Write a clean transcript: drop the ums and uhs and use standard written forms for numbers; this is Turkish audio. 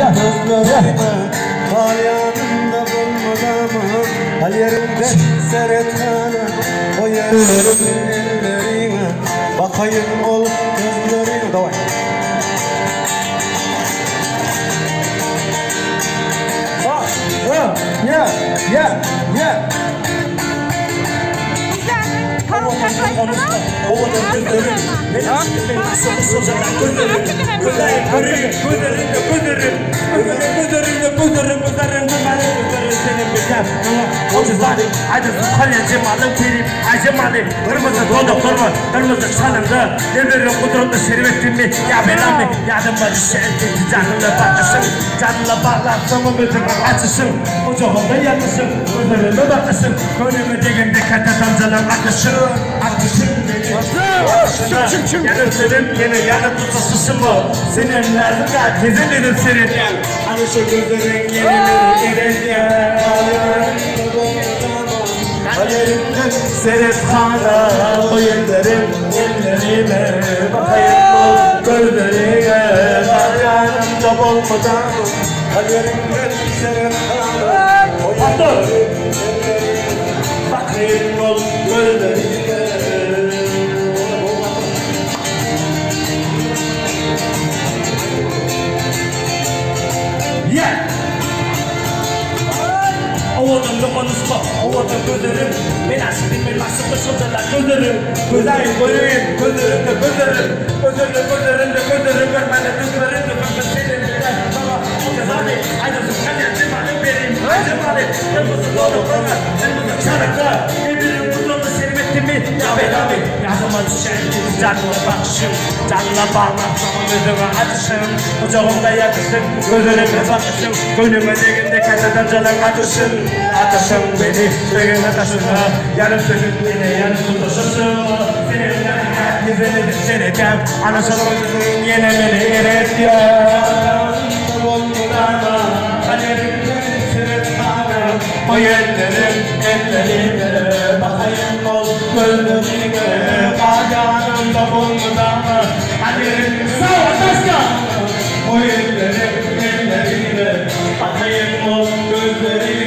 gözlerime Hal yanında bulmadan hal yerinde seyretmene O yerlerin ellerine bakayım ol gözlerine Davay Yeah Oğlanın gözlerim, benim sorular gözlerim, gözlerim, senin bilmem. O yüzden acısız kalyan cemalım terim, acemalı, kırmızı dolu kurma, kırmızı şanımda, devlerin kudrotlu servetimi, ya belamı, yadıma düşen canımla bakışım, canımla bağlarsam ömrümü açışım, o çoğunda yatışım, gözlerime bakışım, gönlümü degimde katatam canım akışım, yanım senin yine yanım tutasısın bu senin lazım ya tezin dedim senin hani şu gözlerin yeni beni Hayerimden seyret hala o yerlerim ellerime bakayım ol gözlerine yanımda olmadan Hayerimden seyret hala o yerlerim bakayım ol gözlerine Oğlanın konuşma, oğlanın gözlerim Ben aşkımın başımda şuradalar gözlerim Gözlerim, gözlerim, gözlerim, gözlerim Görmene gözlerim de ben senin bilen Baba, o cezali, aynısın kalyancım alim benim Acemalı, kırmızı dolu kurma, kırmızı çarıkta Birbirinin kudurlu servetimi, ya belami Ya zaman düşen canla bakışım Canla bağlarsam gözüme atışım Ocağımda yatışım, gözlerime bakışım Gönlüme deginde kaçadan canım atışım Ateşim beni suyuna taşıma Yarım sönüp yine yarım tutuşursun Seninle herkesini düşüreceğim Anasının yine beni ereteceğim Olmadan kaderimden sırıtmadan O yerlerim ellerime Bakayım ol gözlerime Bağcanımda olmadan Kaderim sağ ol taşka O yerlerim ellerime Bakayım ol gözlerime